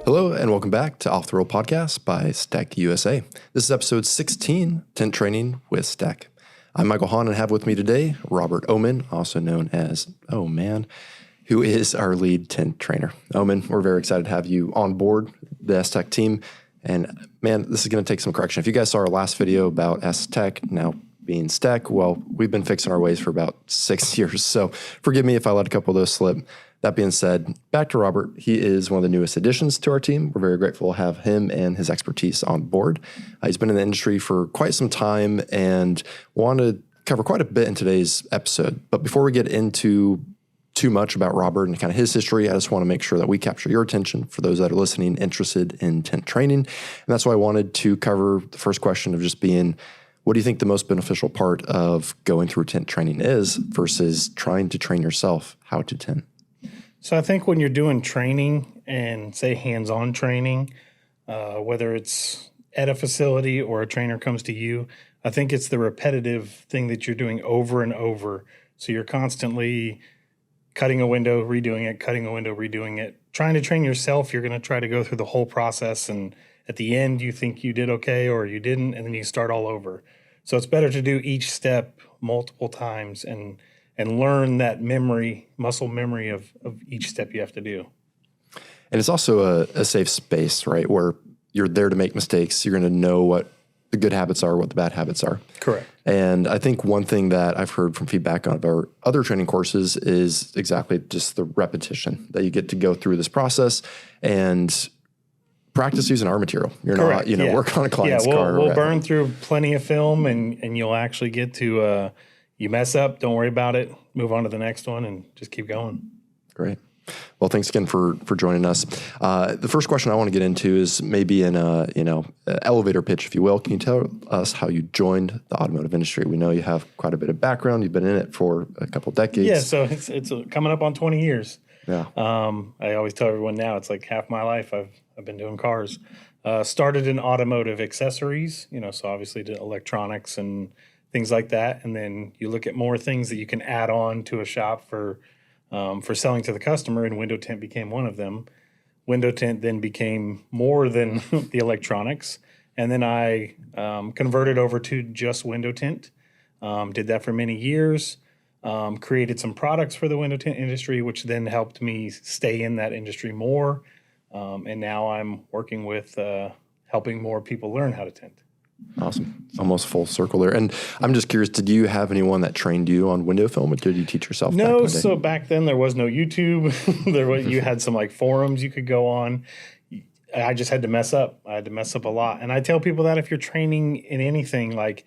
Hello and welcome back to Off the Roll Podcast by STEK USA. This is episode 16, Tint Training with STEK. I'm Michael Ohman and have with me today Robert Ohman, also known as Ohman, who is our lead tint trainer. Ohman, we're very excited to have you on board the STEK team. And man, this is going to take some correction. If you guys saw our last video about STEK, now being STEK, well, we've been fixing our ways for about 6 years. So forgive me if I let a couple of those slip. That being said, back to Robert. He is one of the newest additions to our team. We're very grateful to have him and his expertise on board. He's been in the industry for quite some time and want to cover quite a bit in today's episode. But before we get into too much about Robert and kind of his history, I just want to make sure that we capture your attention for those that are listening, interested in tint training. And that's why I wanted to cover the first question of just being, what do you think the most beneficial part of going through tint training is versus trying to train yourself how to tint? So I think when you're doing training and say hands-on training, whether it's at a facility or a trainer comes to you, I think it's the repetitive thing that you're doing over and over. So you're constantly cutting a window, redoing it, cutting a window, redoing it. Trying to train yourself, you're going to try to go through the whole process, and at the end you think you did okay or you didn't, and then you start all over. So it's better to do each step multiple times and learn that muscle memory of each step you have to do. And it's also a safe space, right? Where you're there to make mistakes. You're going to know what the good habits are, what the bad habits are. Correct. And I think one thing that I've heard from feedback on our other training courses is exactly just the repetition, that you get to go through this process and practice using our material. You're Correct. not, work on a client's car. We'll burn through plenty of film and you'll actually get to, you mess up, don't worry about it, move on to the next one and just keep going. Great. Well, thanks again for joining us. The first question I want to get into is maybe in elevator pitch, if you will. Can you tell us how you joined the automotive industry? We know you have quite a bit of background. You've been in it for a couple decades. Yeah, so it's coming up on 20 years. Yeah. I always tell everyone now it's like half my life I've been doing cars. Started in automotive accessories, so obviously the electronics and things like that. And then you look at more things that you can add on to a shop for selling to the customer, and window tint became one of them. Window tint then became more than the electronics. And then I converted over to just window tint. Did that for many years. Created some products for the window tint industry, which then helped me stay in that industry more. And now I'm working with helping more people learn how to tint. Awesome. Almost full circle there. And I'm just curious, did you have anyone that trained you on window film, or did you teach yourself? No, so back then there was no YouTube. You had some like forums you could go on. I just had to mess up. I had to mess up a lot. And I tell people that if you're training in anything, like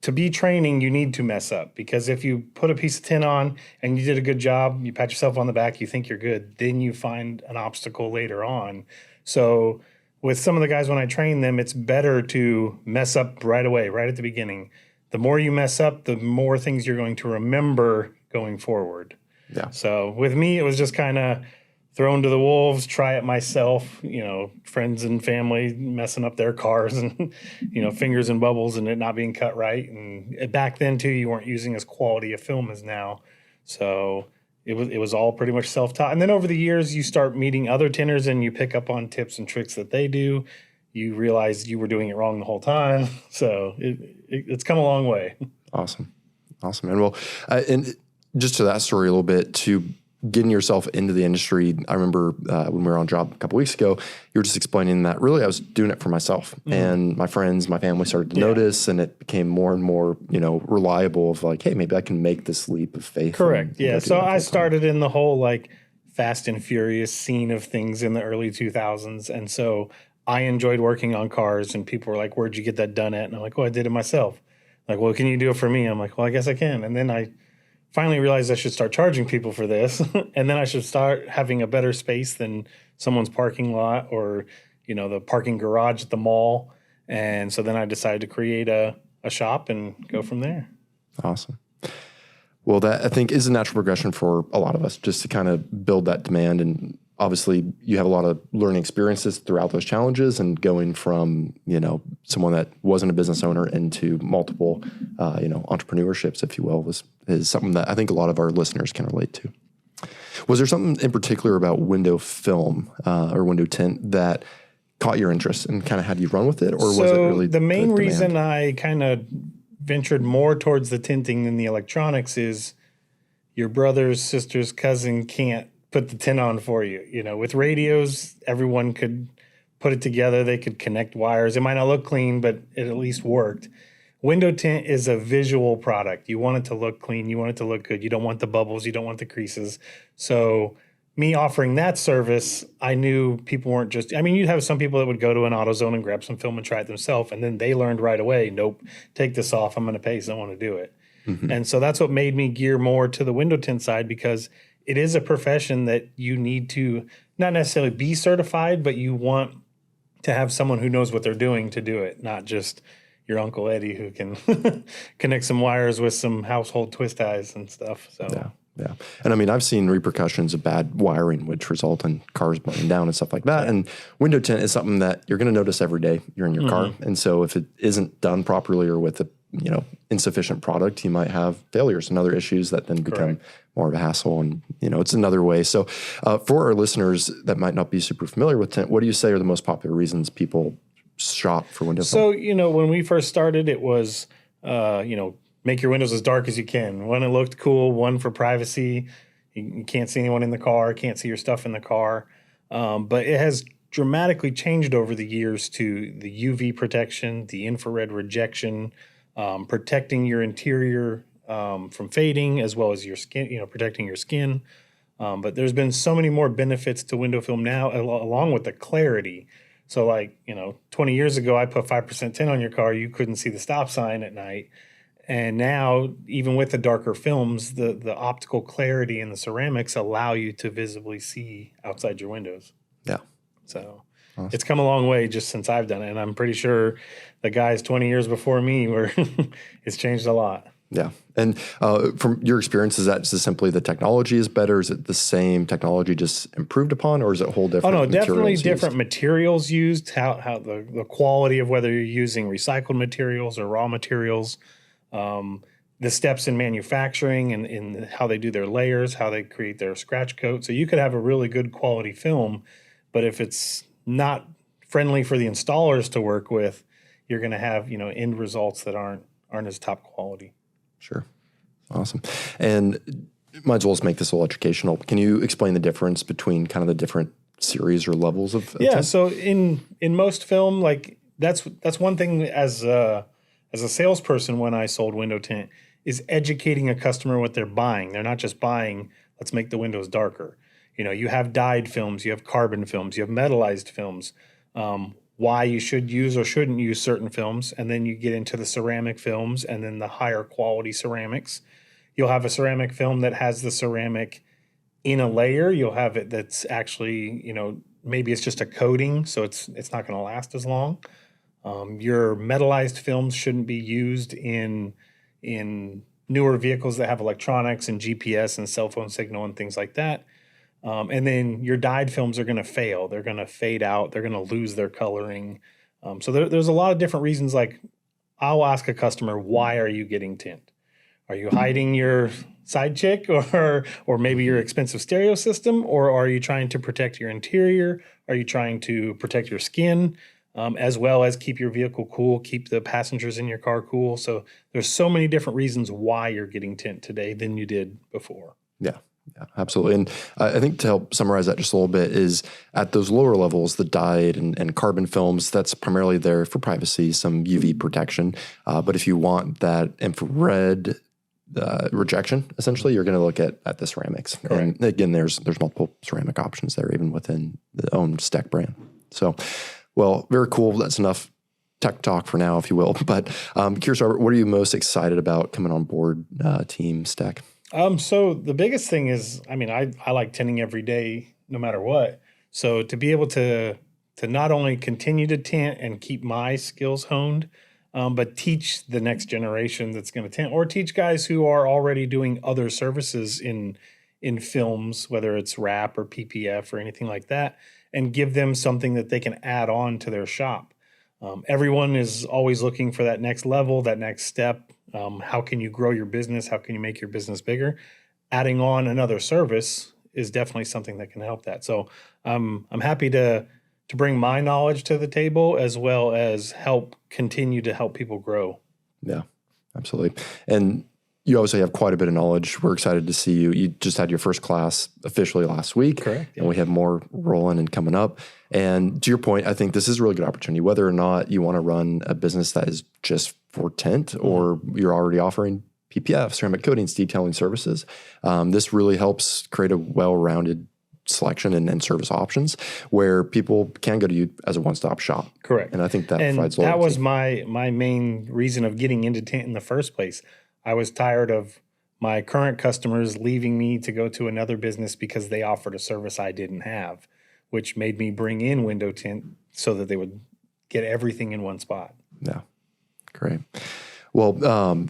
to be training, you need to mess up, because if you put a piece of tint on and you did a good job, you pat yourself on the back, you think you're good, then you find an obstacle later on. So with some of the guys, when I train them, it's better to mess up right away, right at the beginning. The more you mess up, the more things you're going to remember going forward. Yeah. So with me, it was just kind of thrown to the wolves, try it myself, friends and family messing up their cars and, fingers and bubbles and it not being cut right. And back then, too, you weren't using as quality a film as now. So it was all pretty much self-taught. And then over the years, you start meeting other tinters and you pick up on tips and tricks that they do. You realize you were doing it wrong the whole time. So it's come a long way. Awesome. And well, and just to that story a little bit, to getting yourself into the industry, I remember when we were on job a couple weeks ago, you were just explaining that really I was doing it for myself. Mm-hmm. And my friends, my family started to notice, and it became more and more, reliable of like, hey, maybe I can make this leap of faith. Correct. Yeah. So I started in the whole like Fast and Furious scene of things in the early 2000s. And so I enjoyed working on cars, and people were like, where'd you get that done at? And I'm like, well, I did it myself. Like, well, can you do it for me? I'm like, well, I guess I can. And then I finally realized I should start charging people for this. And then I should start having a better space than someone's parking lot or, the parking garage at the mall. And so then I decided to create a shop and go from there. Awesome. Well, that I think is a natural progression for a lot of us, just to kind of build that demand. And obviously you have a lot of learning experiences throughout those challenges, and going from, someone that wasn't a business owner into multiple, entrepreneurships, if you will, is something that I think a lot of our listeners can relate to. Was there something in particular about window film or window tint that caught your interest and kind of had you run with it, or was it really the main demand? reason I kind of ventured more towards the tinting than the electronics is your brother's sister's cousin can't put the tint on for you. You know, with radios, everyone could put it together. They could connect wires. It might not look clean, but it at least worked. Window tint is a visual product. You want it to look clean. You want it to look good. You don't want the bubbles. You don't want the creases. So me offering that service, I knew people weren't just, I mean, you'd have some people that would go to an AutoZone and grab some film and try it themselves. And then they learned right away, nope, take this off. I'm going to pay someone to do it. And so that's what made me gear more to the window tint side, because it is a profession that you need to not necessarily be certified, but you want to have someone who knows what they're doing to do it, not just your Uncle Eddie who can connect some wires with some household twist ties and stuff. So yeah. And I mean, I've seen repercussions of bad wiring, which result in cars burning down and stuff like that. And window tint is something that you're going to notice every day you're in your car. And so if it isn't done properly or with a insufficient product, you might have failures and other issues that then become more of a hassle. And, it's another way. So for our listeners that might not be super familiar with tint, what do you say are the most popular reasons people shop for window film? So, when we first started, it was, make your windows as dark as you can. One, it looked cool. One, for privacy. You can't see anyone in the car, can't see your stuff in the car. But it has dramatically changed over the years to the UV protection, the infrared rejection, protecting your interior from fading, as well as your skin, protecting your skin. But there's been so many more benefits to window film now, along with the clarity. So 20 years ago, I put 5% tint on your car. You couldn't see the stop sign at night. And now, even with the darker films, the optical clarity in the ceramics allow you to visibly see outside your windows. Yeah. So It's come a long way just since I've done it. And I'm pretty sure the guys 20 years before me it's changed a lot. Yeah. And from your experience, is that just simply the technology is better? Is it the same technology just improved upon, or is it a whole different definitely different materials used, how the quality of whether you're using recycled materials or raw materials, the steps in manufacturing and in how they do their layers, how they create their scratch coat. So you could have a really good quality film, but if it's not friendly for the installers to work with, you're going to have, end results that aren't as top quality. Sure. Awesome. And might as well just make this a little educational. Can you explain the difference between kind of the different series or levels of tint? So in most film, that's one thing as a salesperson when I sold window tint, is educating a customer what they're buying. They're not just buying, let's make the windows darker. You have dyed films, you have carbon films, you have metallized films, why you should use or shouldn't use certain films. And then you get into the ceramic films and then the higher quality ceramics. You'll have a ceramic film that has the ceramic in a layer. You'll have it that's actually, maybe it's just a coating, so it's not going to last as long. Your metallized films shouldn't be used in newer vehicles that have electronics and GPS and cell phone signal and things like that. And then your dyed films are going to fail. They're going to fade out. They're going to lose their coloring. So there's a lot of different reasons. I'll ask a customer, why are you getting tint? Are you hiding your side chick or maybe your expensive stereo system? Or are you trying to protect your interior? Are you trying to protect your skin? As well as keep your vehicle cool, keep the passengers in your car cool. So there's so many different reasons why you're getting tint today than you did before. Yeah, absolutely. And I think to help summarize that just a little bit is at those lower levels, the dyed and carbon films, that's primarily there for privacy, some UV protection. But if you want that infrared rejection, essentially, you're going to look at the ceramics. Correct. And again, there's multiple ceramic options there, even within the own STEK brand. So, well, very cool. That's enough tech talk for now, if you will. But curious, Robert, what are you most excited about coming on board Team STEK? So the biggest thing is, I like tinting every day, no matter what. So to be able to not only continue to tint and keep my skills honed, but teach the next generation that's going to tint, or teach guys who are already doing other services in films, whether it's wrap or PPF or anything like that, and give them something that they can add on to their shop. Everyone is always looking for that next level, that next step. How can you grow your business? How can you make your business bigger? Adding on another service is definitely something that can help that. So I'm happy to bring my knowledge to the table, as well as continue to help people grow. Yeah, absolutely. And you obviously have quite a bit of knowledge. We're excited to see you. You just had your first class officially last week. Correct. And we have more rolling and coming up. And to your point, I think this is a really good opportunity, whether or not you want to run a business that is just for tint or you're already offering PPF, ceramic coatings, detailing services. This really helps create a well-rounded selection and service options where people can go to you as a one-stop shop. Correct. And I think that and provides loyalty. that was my main reason of getting into tint in the first place. I was tired of my current customers leaving me to go to another business because they offered a service I didn't have, which made me bring in Window Tint so that they would get everything in one spot. Yeah, great. Well,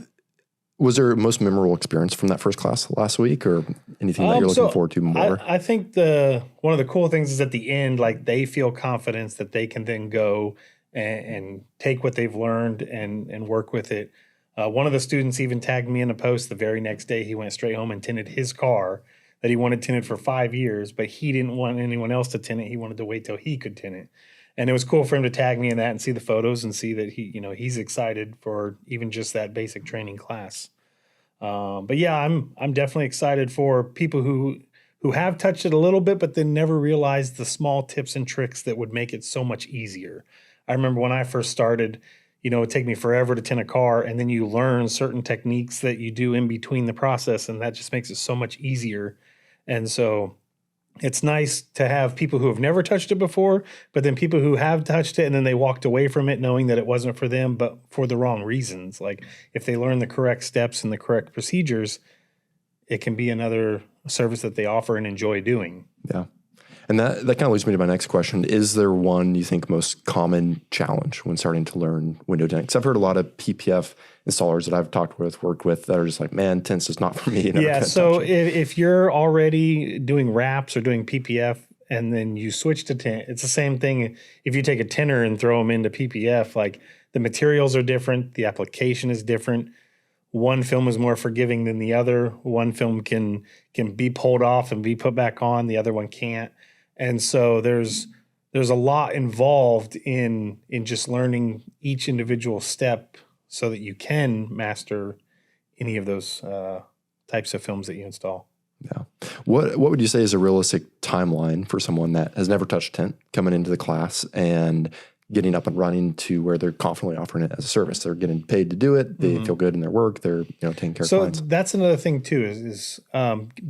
was there a most memorable experience from that first class last week, or anything that you're looking forward to more? I think one of the cool things is at the end, like they feel confidence that they can then go and take what they've learned and work with it. One of the students even tagged me in a post the very next day. He went straight home and tinted his car that he wanted tinted for 5 years, but he didn't want anyone else to tint it. He wanted to wait till he could tint it. And it was cool for him to tag me in that and see the photos and see that he's excited for even just that basic training class. But yeah, I'm definitely excited for people who have touched it a little bit, but then never realized the small tips and tricks that would make it so much easier. I remember when I first started, it would take me forever to tint a car, and then you learn certain techniques that you do in between the process, and that just makes it so much easier. And so it's nice to have people who have never touched it before, but then people who have touched it and then they walked away from it knowing that it wasn't for them, but for the wrong reasons. Like if they learn the correct steps and the correct procedures, it can be another service that they offer and enjoy doing. Yeah. And that kind of leads me to my next question. Is there one you think most common challenge when starting to learn window tint? Because I've heard a lot of PPF installers that I've worked with that are just like, man, tint's just not for me. Yeah, so if you're already doing wraps or doing PPF and then you switch to tint, it's the same thing. If you take a tinner and throw them into PPF, like the materials are different, the application is different. One film is more forgiving than the other. One film can be pulled off and be put back on. The other one can't. And so there's a lot involved in just learning each individual step so that you can master any of those types of films that you install. Yeah. What would you say is a realistic timeline for someone that has never touched tint coming into the class and getting up and running to where they're confidently offering it as a service? They're getting paid to do it. They feel good in their work. They're taking care of clients. So that's another thing too, is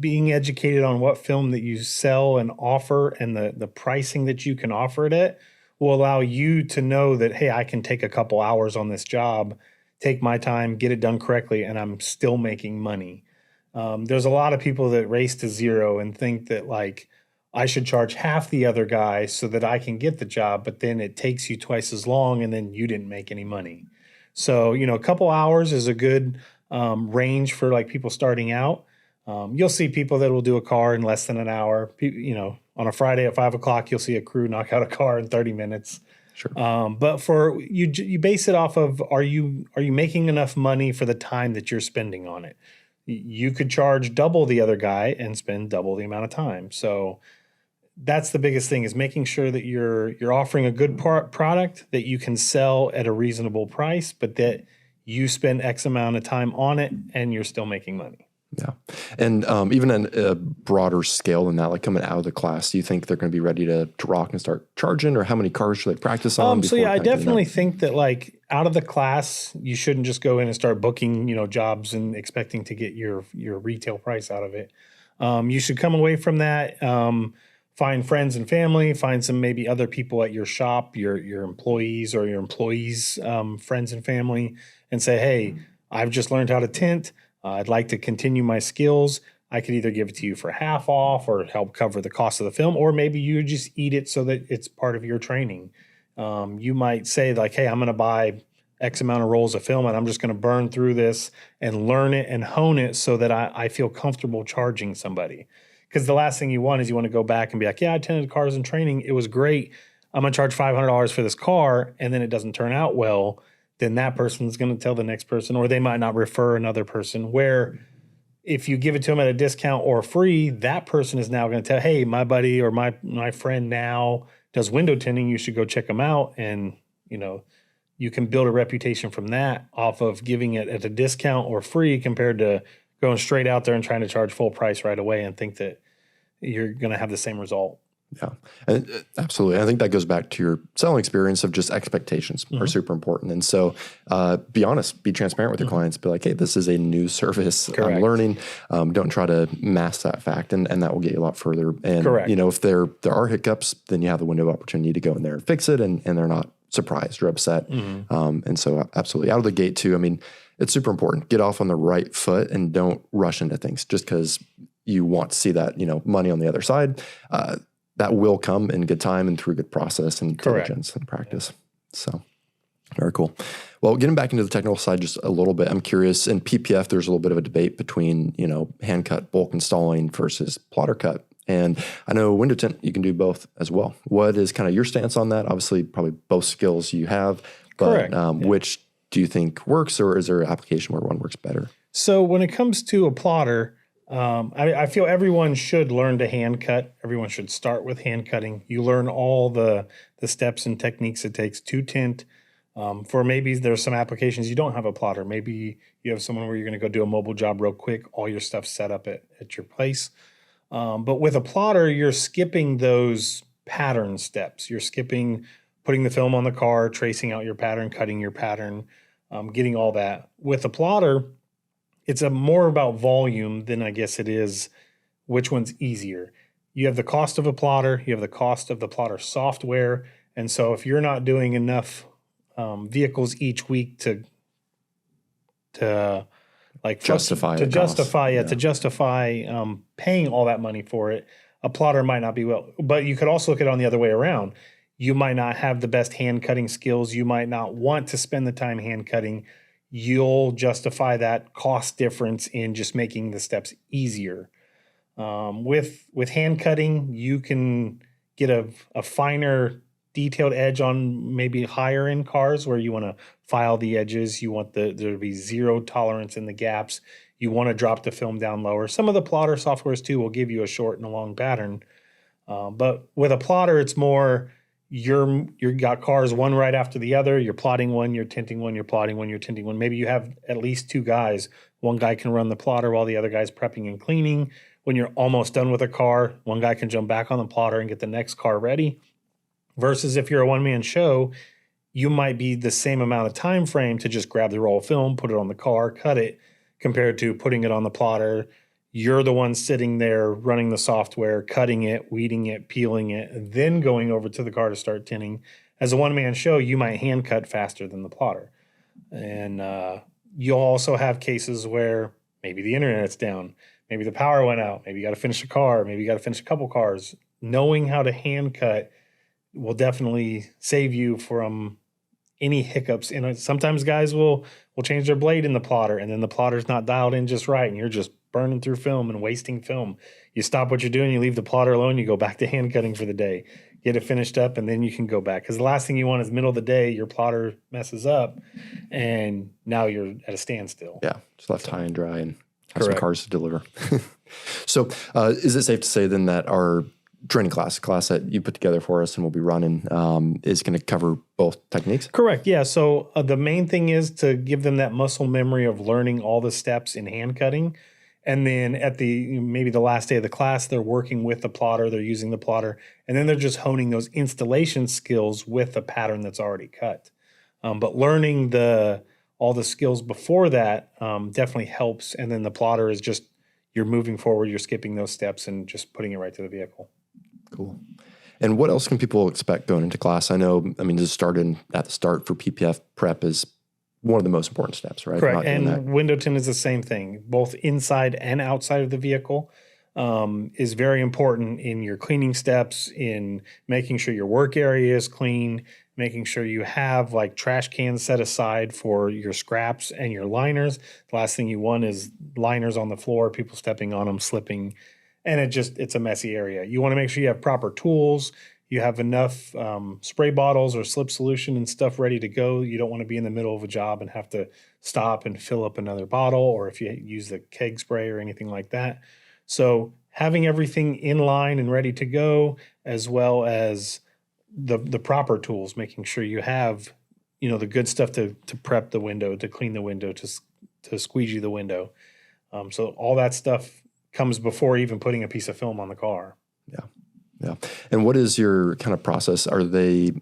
being educated on what film that you sell and offer, and the pricing that you can offer it at will allow you to know that, hey, I can take a couple hours on this job, take my time, get it done correctly, and I'm still making money. There's a lot of people that race to zero and think that like, I should charge half the other guy so that I can get the job, but then it takes you twice as long and then you didn't make any money. So, a couple hours is a good range for like people starting out. You'll see people that will do a car in less than an hour. On a Friday at 5 o'clock, you'll see a crew knock out a car in 30 minutes. Sure. But for you base it off of, are you making enough money for the time that you're spending on it? You could charge double the other guy and spend double the amount of time. So that's the biggest thing, is making sure that you're offering a good product that you can sell at a reasonable price, but that you spend X amount of time on it and you're still making money. Yeah. And even on a broader scale than that, like coming out of the class, do you think they're going to be ready to rock and start charging, or how many cars should they practice on? So yeah, I definitely think that like out of the class, you shouldn't just go in and start booking, jobs and expecting to get your retail price out of it. You should come away from that, find friends and family, find some maybe other people at your shop, your employees or your employees' friends and family, and say, hey, I've just learned how to tint. I'd like to continue my skills. I could either give it to you for half off or help cover the cost of the film, or maybe you just eat it so that it's part of your training. You might say like, hey, I'm going to buy X amount of rolls of film and I'm just going to burn through this and learn it and hone it so that I feel comfortable charging somebody. Because the last thing you want is you want to go back and be like, yeah, I tinted cars in training. It was great. I'm going to charge $500 for this car, and then it doesn't turn out well. Then that person's going to tell the next person, or they might not refer another person, where if you give it to them at a discount or free, that person is now going to tell, hey, my buddy or my friend now does window tinting. You should go check them out. And, you can build a reputation from that off of giving it at a discount or free compared to going straight out there and trying to charge full price right away and think that you're going to have the same result. Yeah, and absolutely. I think that goes back to your selling experience of just expectations are super important. And so be honest, be transparent with your clients, be like, hey, this is a new service. Correct. I'm learning. Don't try to mask that fact, and that will get you a lot further. And, Correct. If there are hiccups, then you have the window of opportunity to go in there and fix it, and they're not surprised or upset. And so absolutely out of the gate too. I mean, it's super important. Get off on the right foot and don't rush into things just because you want to see that, money on the other side. That will come in good time and through good process and diligence and practice. So very cool. Well, getting back into the technical side just a little bit, I'm curious, in PPF, there's a little bit of a debate between, hand cut bulk installing versus plotter cut. And I know window tint, you can do both as well. What is kind of your stance on that? Obviously, probably both skills you have, but which do you think works, or is there an application where one works better? So when it comes to a plotter, I feel everyone should learn to hand cut. Everyone should start with hand cutting. You learn all the steps and techniques it takes to tint. For maybe there's some applications you don't have a plotter. Maybe you have someone where you're going to go do a mobile job real quick, all your stuff set up at your place. But with a plotter, you're skipping those pattern steps. You're skipping putting the film on the car, tracing out your pattern, cutting your pattern, getting all that. With a plotter, it's more about volume than I guess it is which one's easier. You have the cost of a plotter, you have the cost of the plotter software, and so if you're not doing enough vehicles each week to justify paying all that money for it, a plotter might not be well. But you could also look at it on the other way around. You might not have the best hand cutting skills. You might not want to spend the time hand cutting. You'll justify that cost difference in just making the steps easier. With hand cutting, you can get a finer detailed edge on maybe higher end cars where you want to file the edges. You want there to be zero tolerance in the gaps. You want to drop the film down lower. Some of the plotter softwares too will give you a short and a long pattern. But with a plotter, it's more you got cars one right after the other. You're plotting one, you're tinting one, you're plotting one, you're tinting one. Maybe you have at least two guys. One guy can run the plotter while the other guy's prepping and cleaning. When you're almost done with a car, one guy can jump back on the plotter and get the next car ready. Versus if you're a one-man show, you might be the same amount of time frame to just grab the roll of film, put it on the car, cut it, compared to putting it on the plotter. You're the one sitting there running the software, cutting it, weeding it, peeling it, and then going over to the car to start tinting. As a one-man show, you might hand cut faster than the plotter. And you'll also have cases where maybe the internet's down, maybe the power went out, maybe you got to finish a car, maybe you got to finish a couple cars. Knowing how to hand cut will definitely save you from any hiccups. And sometimes guys will change their blade in the plotter, and then the plotter's not dialed in just right, and you're just burning through film and wasting film. You stop what you're doing, you leave the plotter alone, you go back to hand cutting for the day, get it finished up, and then you can go back. Because the last thing you want is middle of the day, your plotter messes up, and now you're at a standstill. Yeah, just left high and dry and have some cars to deliver. So is it safe to say then that our training class that you put together for us and we'll be running is going to cover both techniques? Correct. Yeah. So the main thing is to give them that muscle memory of learning all the steps in hand cutting. And then at maybe the last day of the class, they're working with the plotter, they're using the plotter, and then they're just honing those installation skills with the pattern that's already cut. But learning all the skills before that definitely helps. And then the plotter is just, you're moving forward, you're skipping those steps and just putting it right to the vehicle. Cool. And what else can people expect going into class? Just starting at the start for PPF prep is one of the most important steps, right? Correct. And window tint is the same thing. Both inside and outside of the vehicle is very important in your cleaning steps, in making sure your work area is clean, making sure you have like trash cans set aside for your scraps and your liners. The last thing you want is liners on the floor, people stepping on them, slipping, and it's a messy area. You want to make sure you have proper tools, you have enough spray bottles or slip solution and stuff ready to go. You don't want to be in the middle of a job and have to stop and fill up another bottle, or if you use the keg spray or anything like that. So having everything in line and ready to go, as well as the proper tools, making sure you have, the good stuff to prep the window, to clean the window, to squeegee the window. So all that stuff comes before even putting a piece of film on the car. Yeah. Yeah. And what is your kind of process?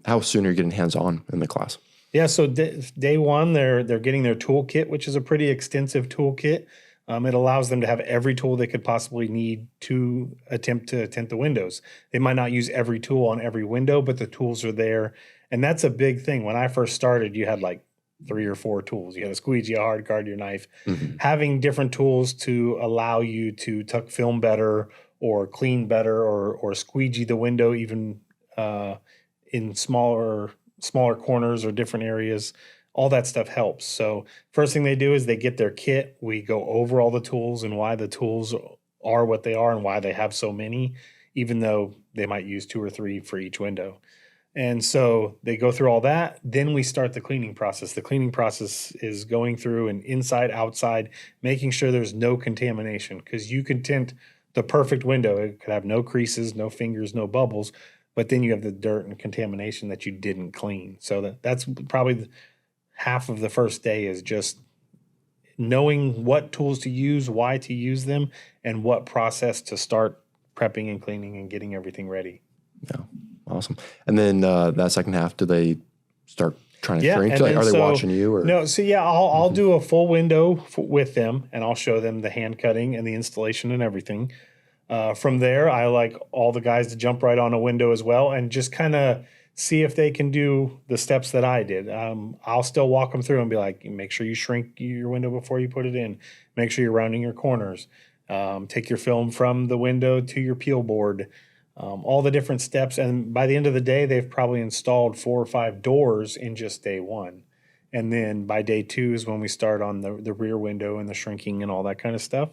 How soon are you getting hands-on in the class? Yeah. So day one, they're getting their toolkit, which is a pretty extensive toolkit. It allows them to have every tool they could possibly need to attempt to tint the windows. They might not use every tool on every window, but the tools are there. And that's a big thing. When I first started, you had like 3 or 4 tools. You had a squeegee, a hard card, your knife. Mm-hmm. Having different tools to allow you to tuck film better or clean better or squeegee the window even in smaller corners or different areas. All that stuff helps. So first thing they do is they get their kit. We go over all the tools and why the tools are what they are and why they have so many, even though they might use 2 or 3 for each window. And so they go through all that. Then we start the cleaning process. The cleaning process is going through and inside, outside, making sure there's no contamination, because you can tint the perfect window. It could have no creases, no fingers, no bubbles, but then you have the dirt and contamination that you didn't clean. So that's probably half of the first day is just knowing what tools to use, why to use them, and what process to start prepping and cleaning and getting everything ready. Yeah, awesome. And then that second half, do they start trying to shrink? Are they watching you? Or? No, so yeah, I'll do a full window with them, and I'll show them the hand cutting and the installation and everything. From there, I like all the guys to jump right on a window as well and just kind of see if they can do the steps that I did. I'll still walk them through and be like, make sure you shrink your window before you put it in. Make sure you're rounding your corners. Take your film from the window to your peel board. All the different steps. And by the end of the day, they've probably installed 4 or 5 doors in just day one. And then by day 2 is when we start on the rear window and the shrinking and all that kind of stuff.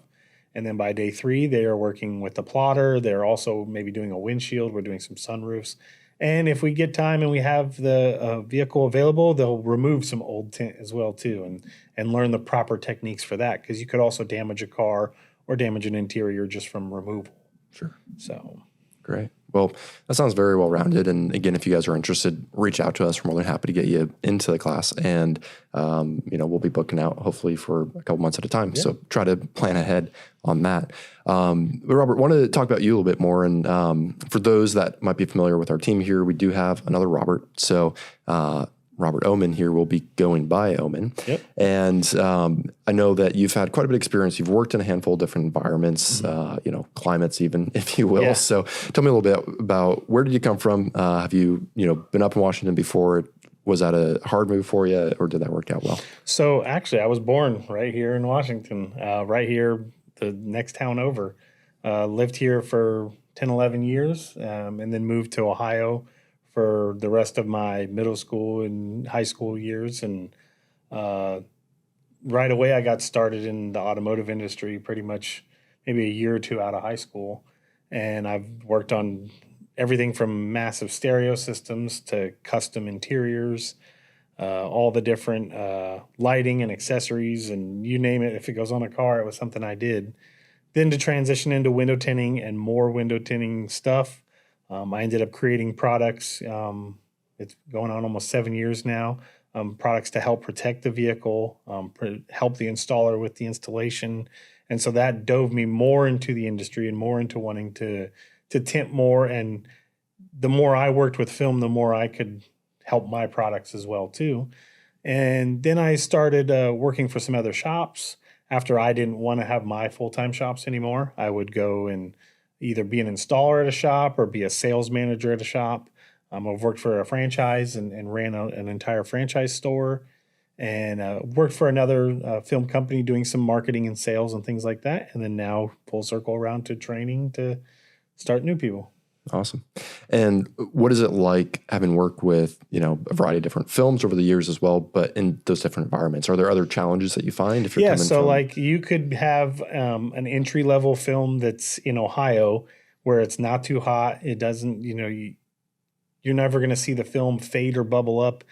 And then by day 3, they are working with the plotter. They're also maybe doing a windshield. We're doing some sunroofs. And if we get time and we have the vehicle available, they'll remove some old tint as well too, and learn the proper techniques for that, because you could also damage a car or damage an interior just from removal. Sure. So great. Well, that sounds very well rounded. And again, if you guys are interested, reach out to us. We're more than happy to get you into the class. And we'll be booking out hopefully for a couple months at a time. Yeah. So try to plan ahead on that. But Robert, wanted to talk about you a little bit more. And for those that might be familiar with our team here, we do have another Robert. So Robert Ohman here will be going by Ohman. Yep. And I know that you've had quite a bit of experience. You've worked in a handful of different environments, climates even, if you will. Yeah. So tell me a little bit about where did you come from? Have you, been up in Washington before? Was that a hard move for you, or did that work out well? So actually, I was born right here in Washington, right here, the next town over. Lived here for 10, 11 years, and then moved to Ohio for the rest of my middle school and high school years. And right away, I got started in the automotive industry pretty much maybe a year or 2 out of high school. And I've worked on everything from massive stereo systems to custom interiors, all the different lighting and accessories, and you name it. If it goes on a car, it was something I did. Then to transition into window tinting and more window tinting stuff, I ended up creating products. It's going on almost 7 years now. Products to help protect the vehicle, help the installer with the installation. And so that dove me more into the industry and more into wanting to tint more. And the more I worked with film, the more I could help my products as well too. And then I started working for some other shops. After I didn't want to have my full-time shops anymore, I would go and either be an installer at a shop or be a sales manager at a shop. I've worked for a franchise and ran an entire franchise store, and worked for another film company doing some marketing and sales and things like that. And then now full circle around to training to start new people. Awesome. And what is it like having worked with, a variety of different films over the years as well, but in those different environments? Are there other challenges that you find if you're coming from? Like you could have an entry-level film that's in Ohio where it's not too hot. It doesn't, you're never going to see the film fade or bubble up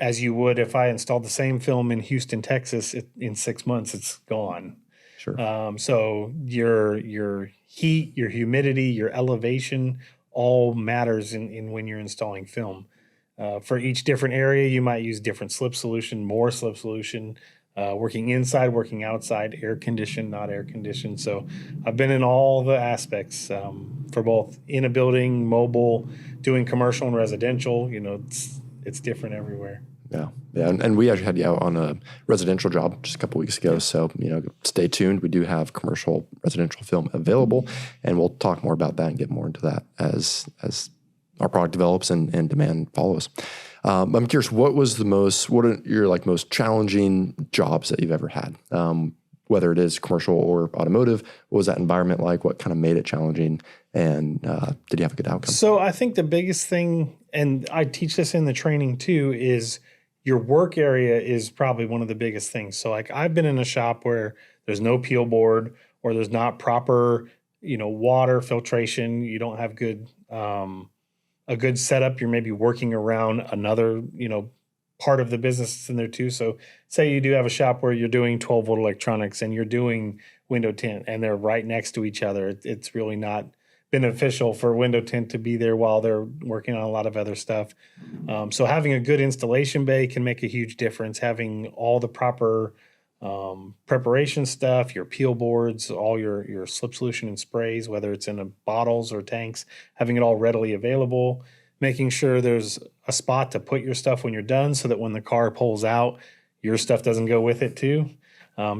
as you would if I installed the same film in Houston, Texas. In 6 months, it's gone. Sure. So your heat, your humidity, your elevation all matters in when you're installing film. For each different area, you might use different slip solution, more slip solution, working inside, working outside, air conditioned, not air conditioned. So I've been in all the aspects for both in a building, mobile, doing commercial and residential. It's different everywhere. Yeah. And we actually had you out on a residential job just a couple weeks ago. So, stay tuned. We do have commercial residential film available, and we'll talk more about that and get more into that as our product develops and demand follows. I'm curious, what are your most challenging jobs that you've ever had? Whether it is commercial or automotive, what was that environment like? What kind of made it challenging? And did you have a good outcome? So I think the biggest thing, and I teach this in the training too, is your work area is probably one of the biggest things. So I've been in a shop where there's no peel board or there's not proper, water filtration. You don't have a good setup. You're maybe working around another, part of the business in there too. So say you do have a shop where you're doing 12-volt electronics and you're doing window tint and they're right next to each other. It's really not beneficial for window tint to be there while they're working on a lot of other stuff. So having a good installation bay can make a huge difference. Having all the proper preparation stuff, your peel boards, all your slip solution and sprays, whether it's in bottles or tanks, having it all readily available, making sure there's a spot to put your stuff when you're done so that when the car pulls out, your stuff doesn't go with it too.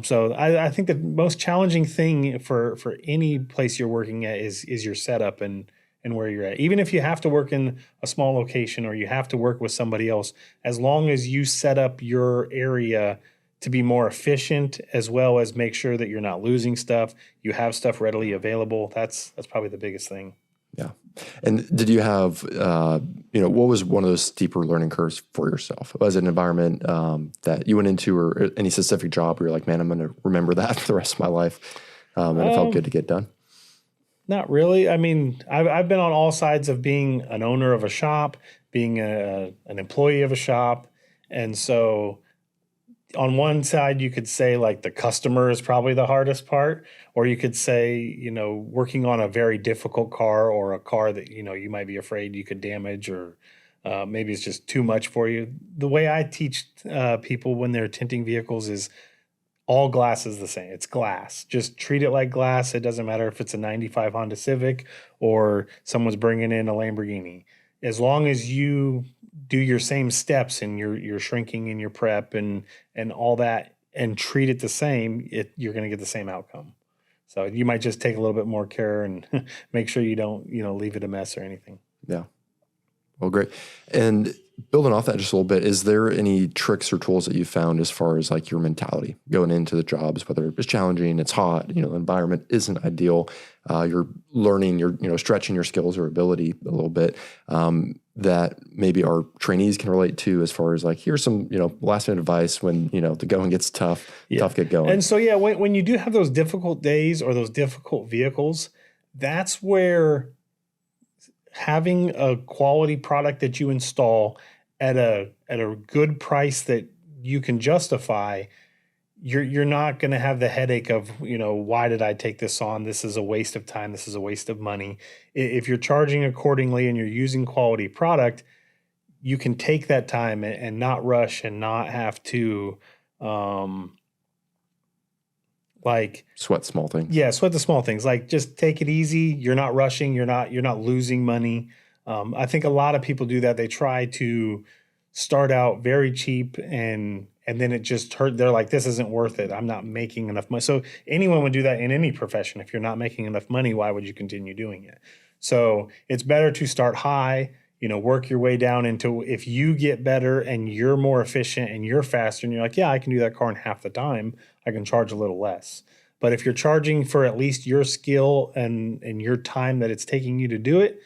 So I think the most challenging thing for any place you're working at is your setup and where you're at. Even if you have to work in a small location or you have to work with somebody else, as long as you set up your area to be more efficient, as well as make sure that you're not losing stuff, you have stuff readily available. That's probably the biggest thing. Yeah. And did you have, what was one of those steeper learning curves for yourself? Was it an environment that you went into or any specific job where you're like, man, I'm going to remember that for the rest of my life? And it felt good to get done? Not really. I mean, I've been on all sides of being an owner of a shop, being an employee of a shop. And so on one side, you could say the customer is probably the hardest part, or you could say, working on a very difficult car or a car that, you might be afraid you could damage or maybe it's just too much for you. The way I teach people when they're tinting vehicles is all glass is the same. It's glass. Just treat it like glass. It doesn't matter if it's a 95 Honda Civic or someone's bringing in a Lamborghini. As long as you do your same steps and your shrinking and your prep and all that and treat it the same, you're going to get the same outcome. So you might just take a little bit more care and make sure you don't, leave it a mess or anything. Yeah. Well, great. And building off that just a little bit, is there any tricks or tools that you found as far as your mentality going into the jobs, whether it's challenging, it's hot, the environment isn't ideal, you're learning, you're stretching your skills or ability a little bit, that maybe our trainees can relate to as far as here's some, last minute advice when, the going gets tough, tough get going. And so, when you do have those difficult days or those difficult vehicles, that's where having a quality product that you install at a good price that you can justify, you're not going to have the headache of, why did I take this on? This is a waste of time. This is a waste of money. If you're charging accordingly and you're using quality product, you can take that time and not rush and not have to sweat small things. Yeah, sweat the small things. Just take it easy. You're not rushing. You're not losing money. I think a lot of people do that. They try to start out very cheap and then it just hurt. They're like, this isn't worth it. I'm not making enough money. So anyone would do that in any profession. If you're not making enough money, why would you continue doing it? So it's better to start high, work your way down into, if you get better and you're more efficient and you're faster and you're like, yeah, I can do that car in half the time, I can charge a little less. But if you're charging for at least your skill and your time that it's taking you to do it,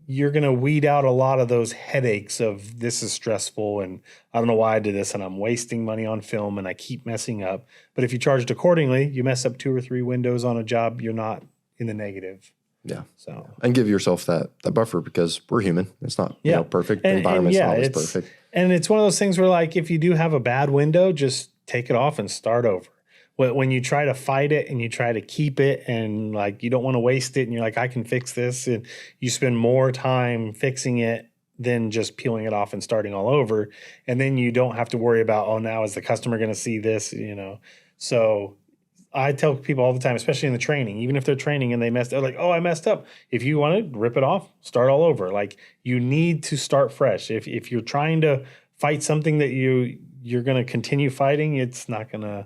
you're going to weed out a lot of those headaches of this is stressful and I don't know why I did this and I'm wasting money on film and I keep messing up. But if you charged accordingly, you mess up 2 or 3 windows on a job, you're not in the negative. Yeah. So, and give yourself that buffer because we're human. It's not perfect. The environment's not always perfect. And it's one of those things where, like, if you do have a bad window, just take it off and start over. When you try to fight it and you try to keep it and like you don't want to waste it and you're like, I can fix this, and you spend more time fixing it than just peeling it off and starting all over. And then you don't have to worry about, oh, now is the customer going to see this, So I tell people all the time, especially in the training, even if they're training and they're like, oh, I messed up. If you want to rip it off, start all over. Like, you need to start fresh. If you're trying to fight something that you're going to continue fighting, it's not going to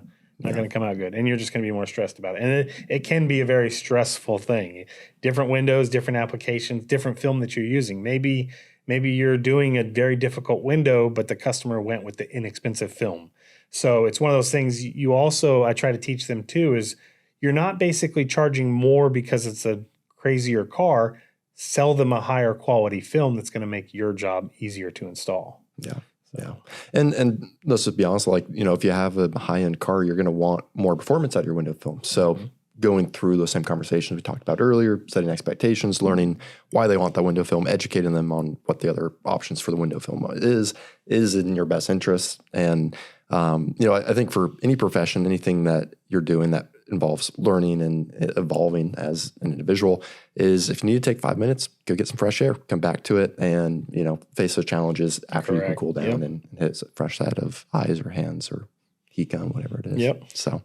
come out good. And you're just going to be more stressed about it. And it can be a very stressful thing. Different windows, different applications, different film that you're using. Maybe you're doing a very difficult window, but the customer went with the inexpensive film. So it's one of those things I try to teach them too, is you're not basically charging more because it's a crazier car. Sell them a higher quality film that's going to make your job easier to install. Yeah. Yeah. And let's just be honest, like, if you have a high-end car, you're going to want more performance out of your window film. So going through those same conversations we talked about earlier, setting expectations, learning why they want that window film, educating them on what the other options for the window film is in your best interest. And, I think for any profession, anything that you're doing that involves learning and evolving as an individual is, if you need to take 5 minutes, go get some fresh air, come back to it, and, face those challenges after you can cool down and hit a fresh set of eyes or hands or heat gun, whatever it is. Yep. So,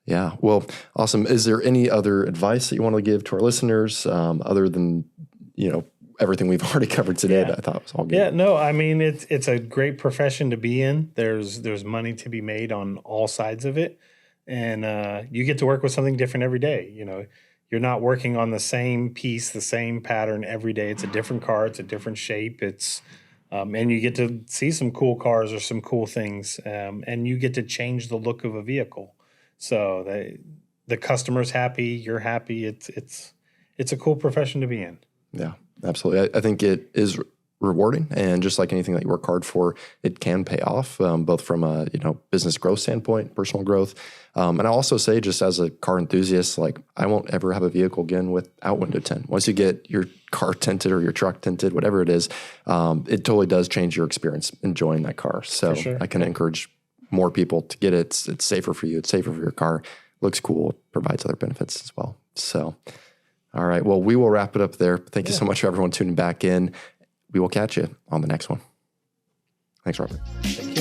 yeah. Well, awesome. Is there any other advice that you want to give to our listeners other than, everything we've already covered today that I thought was all good? Yeah, no, I mean, it's a great profession to be in. There's money to be made on all sides of it. And you get to work with something different every day. You're not working on the same piece, the same pattern every day. It's a different car. It's a different shape. And you get to see some cool cars or some cool things. And you get to change the look of a vehicle. So the customer's happy, you're happy. It's a cool profession to be in. Yeah, absolutely. I think it is rewarding, and just like anything that you work hard for, it can pay off, both from a business growth standpoint, personal growth, and I also say, just as a car enthusiast, like, I won't ever have a vehicle again without window tint. Once you get your car tinted or your truck tinted, whatever it is, it totally does change your experience enjoying that car. So sure. I can encourage more people to get it. It's safer for you. It's safer for your car. Looks cool. It provides other benefits as well. So, all right. Well, we will wrap it up there. Thank you so much for everyone tuning back in. We will catch you on the next one. Thanks, Robert. Thank you.